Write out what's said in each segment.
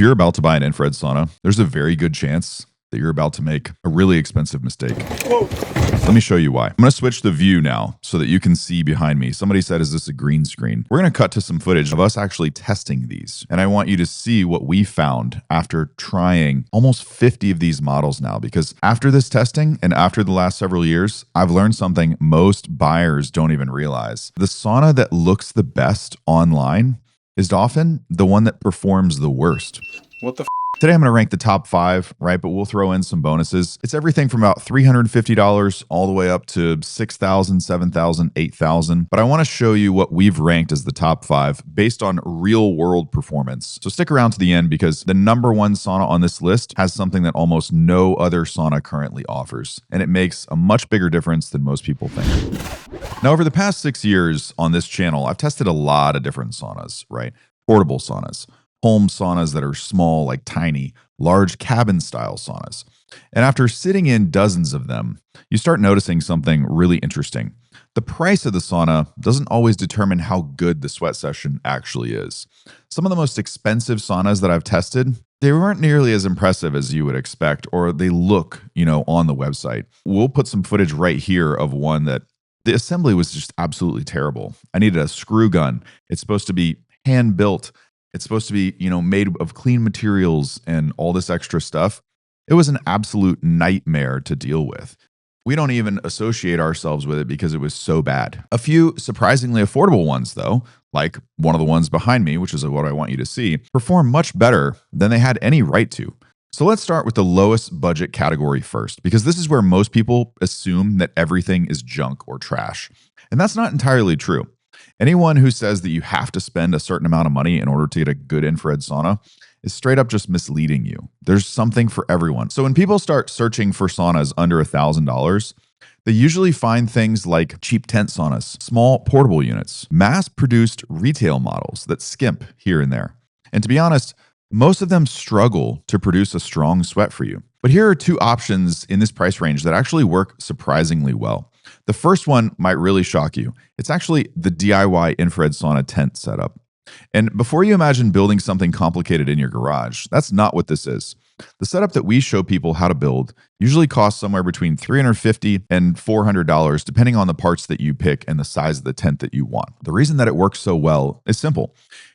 If you're about to buy an infrared sauna, there's a very good chance that you're about to make a really expensive mistake. Whoa. Let me show you why. I'm going to switch the view now so that you can see behind me. Somebody said, is this a green screen? We're going to cut to some footage of us actually testing these. And I want you to see what we found after trying almost 50 of these models now, because after this testing and after the last several years, I've learned something most buyers don't even realize. The sauna that looks the best online is often the one that performs the worst. What the Today, I'm going to rank the top 5, right? But we'll throw in some bonuses. It's everything from about $350 all the way up to $6,000, $7,000, $8,000. But I want to show you what we've ranked as the top 5 based on real world performance. So stick around to the end because the number 1 sauna on this list has something that almost no other sauna currently offers. And it makes a much bigger difference than most people think. Now, over the past 6 years on this channel, I've tested a lot of different saunas, right? Portable saunas, home saunas that are small, like tiny, large cabin style saunas. And after sitting in dozens of them, you start noticing something really interesting. The price of the sauna doesn't always determine how good the sweat session actually is. Some of the most expensive saunas that I've tested, they weren't nearly as impressive as you would expect, or they look, on the website. We'll put some footage right here of one that the assembly was just absolutely terrible. I needed a screw gun. It's supposed to be hand built. It's supposed to be, made of clean materials and all this extra stuff. It was an absolute nightmare to deal with. We don't even associate ourselves with it because it was so bad. A few surprisingly affordable ones, though, like one of the ones behind me, which is what I want you to see, perform much better than they had any right to. So let's start with the lowest budget category first, because this is where most people assume that everything is junk or trash. And that's not entirely true. Anyone who says that you have to spend a certain amount of money in order to get a good infrared sauna is straight up just misleading you. There's something for everyone. So when people start searching for saunas under $1,000, they usually find things like cheap tent saunas, small portable units, mass-produced retail models that skimp here and there. And to be honest, most of them struggle to produce a strong sweat for you. But here are 2 options in this price range that actually work surprisingly well. The first one might really shock you. It's actually the DIY infrared sauna tent setup. And before you imagine building something complicated in your garage, that's not what this is. The setup that we show people how to build usually costs somewhere between $350 and $400, depending on the parts that you pick and the size of the tent that you want. The reason that it works so well is simple.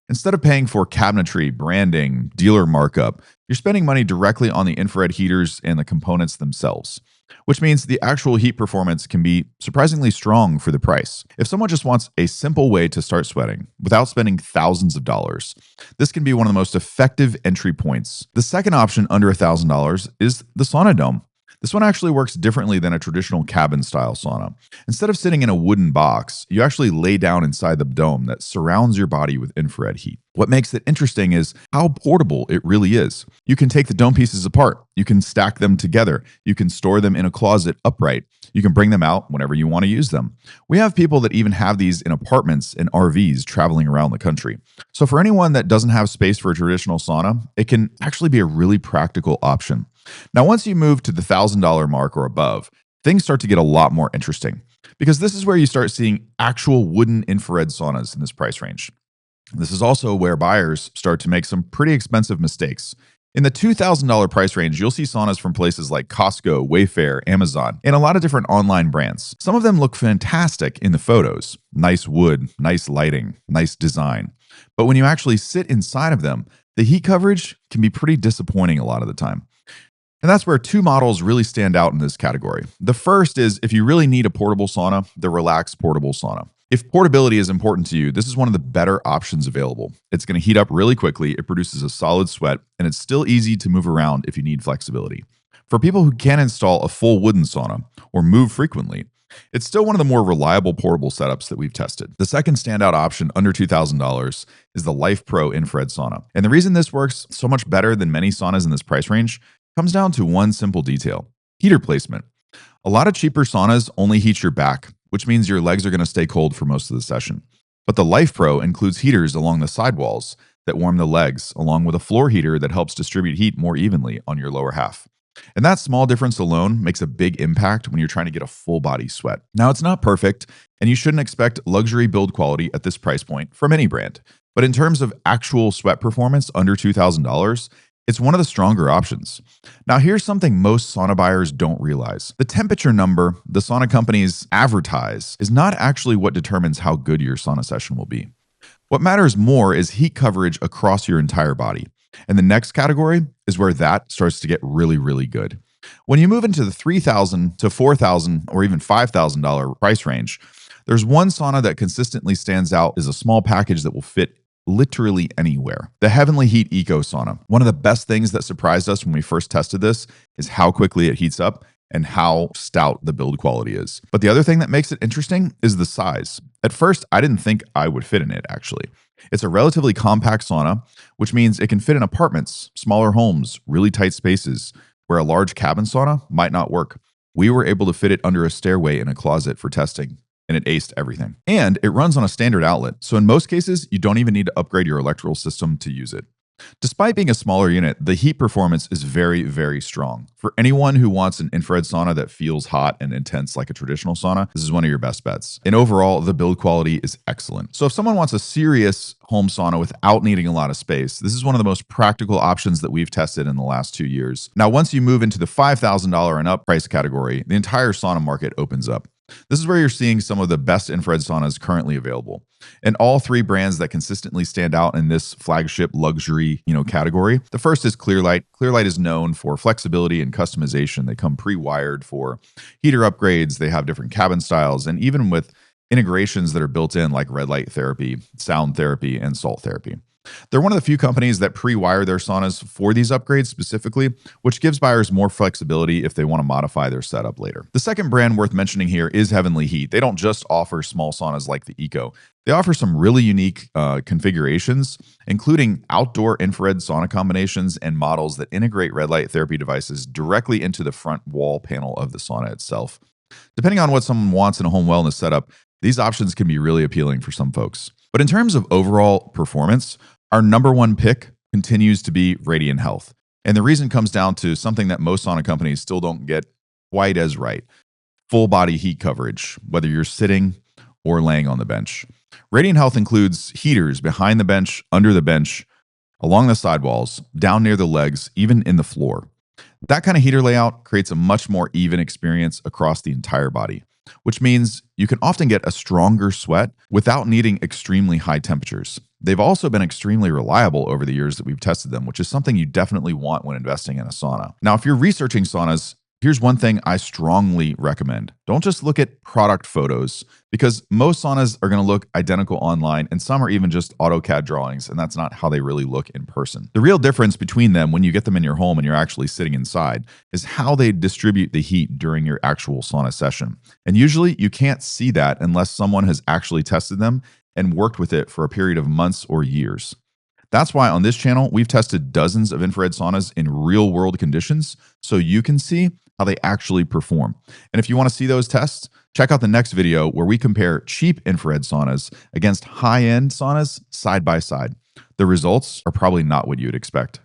Instead of paying for cabinetry, branding, dealer markup, you're spending money directly on the infrared heaters and the components themselves, which means the actual heat performance can be surprisingly strong for the price. If someone just wants a simple way to start sweating without spending thousands of dollars, this can be one of the most effective entry points. The second option under $1,000 is the sauna dome. This one actually works differently than a traditional cabin-style sauna. Instead of sitting in a wooden box, you actually lay down inside the dome that surrounds your body with infrared heat. What makes it interesting is how portable it really is. You can take the dome pieces apart. You can stack them together. You can store them in a closet upright. You can bring them out whenever you want to use them. We have people that even have these in apartments and RVs traveling around the country. So for anyone that doesn't have space for a traditional sauna, it can actually be a really practical option. Now, once you move to the $1,000 mark or above, things start to get a lot more interesting because this is where you start seeing actual wooden infrared saunas in this price range. This is also where buyers start to make some pretty expensive mistakes. In the $2,000 price range, you'll see saunas from places like Costco, Wayfair, Amazon, and a lot of different online brands. Some of them look fantastic in the photos. Nice wood, nice lighting, nice design. But when you actually sit inside of them, the heat coverage can be pretty disappointing a lot of the time. And that's where 2 models really stand out in this category. The first is if you really need a portable sauna, the Relax Portable Sauna. If portability is important to you, this is one of the better options available. It's going to heat up really quickly, it produces a solid sweat, and it's still easy to move around if you need flexibility. For people who can't install a full wooden sauna or move frequently, it's still one of the more reliable portable setups that we've tested. The second standout option under $2,000 is the Life Pro Infrared Sauna. And the reason this works so much better than many saunas in this price range comes down to one simple detail: heater placement. A lot of cheaper saunas only heat your back, which means your legs are going to stay cold for most of the session. But the Life Pro includes heaters along the sidewalls that warm the legs, along with a floor heater that helps distribute heat more evenly on your lower half. And that small difference alone makes a big impact when you're trying to get a full body sweat. Now, it's not perfect, and you shouldn't expect luxury build quality at this price point from any brand. But in terms of actual sweat performance under $2,000, it's one of the stronger options. Now, here's something most sauna buyers don't realize. The temperature number the sauna companies advertise is not actually what determines how good your sauna session will be. What matters more is heat coverage across your entire body. And the next category is where that starts to get really, really good. When you move into the $3,000 to $4,000 or even $5,000 price range, there's one sauna that consistently stands out as a small package that will fit literally anywhere. The Heavenly Heat Eco Sauna. One of the best things that surprised us when we first tested this is how quickly it heats up and how stout the build quality is. But the other thing that makes it interesting is the size. At first, I didn't think I would fit in it, actually. It's a relatively compact sauna, which means it can fit in apartments, smaller homes, really tight spaces, where a large cabin sauna might not work. We were able to fit it under a stairway in a closet for testing, and it aced everything. And it runs on a standard outlet, so in most cases, you don't even need to upgrade your electrical system to use it. Despite being a smaller unit, the heat performance is very, very strong. For anyone who wants an infrared sauna that feels hot and intense like a traditional sauna, this is one of your best bets. And overall, the build quality is excellent. So if someone wants a serious home sauna without needing a lot of space, this is one of the most practical options that we've tested in the last 2 years. Now, once you move into the $5,000 and up price category, the entire sauna market opens up. This is where you're seeing some of the best infrared saunas currently available. And all three brands that consistently stand out in this flagship luxury, category. The first is Clearlight. Clearlight is known for flexibility and customization. They come pre-wired for heater upgrades. They have different cabin styles, and even with integrations that are built in like red light therapy, sound therapy, and salt therapy. They're one of the few companies that pre-wire their saunas for these upgrades specifically, which gives buyers more flexibility if they want to modify their setup later. The second brand worth mentioning here is Heavenly Heat. They don't just offer small saunas like the Eco. They offer some really unique configurations, including outdoor infrared sauna combinations and models that integrate red light therapy devices directly into the front wall panel of the sauna itself. Depending on what someone wants in a home wellness setup, these options can be really appealing for some folks. But in terms of overall performance, our number one pick continues to be Radiant Health. And the reason comes down to something that most sauna companies still don't get quite as right: full body heat coverage, whether you're sitting or laying on the bench. Radiant Health includes heaters behind the bench, under the bench, along the sidewalls, down near the legs, even in the floor. That kind of heater layout creates a much more even experience across the entire body, which means you can often get a stronger sweat without needing extremely high temperatures. They've also been extremely reliable over the years that we've tested them, which is something you definitely want when investing in a sauna. Now, if you're researching saunas, here's one thing I strongly recommend. Don't just look at product photos, because most saunas are going to look identical online, and some are even just AutoCAD drawings, and that's not how they really look in person. The real difference between them when you get them in your home and you're actually sitting inside is how they distribute the heat during your actual sauna session. And usually you can't see that unless someone has actually tested them and worked with it for a period of months or years. That's why on this channel, we've tested dozens of infrared saunas in real world conditions so you can see how they actually perform. And if you want to see those tests, check out the next video where we compare cheap infrared saunas against high-end saunas side by side. The results are probably not what you'd expect.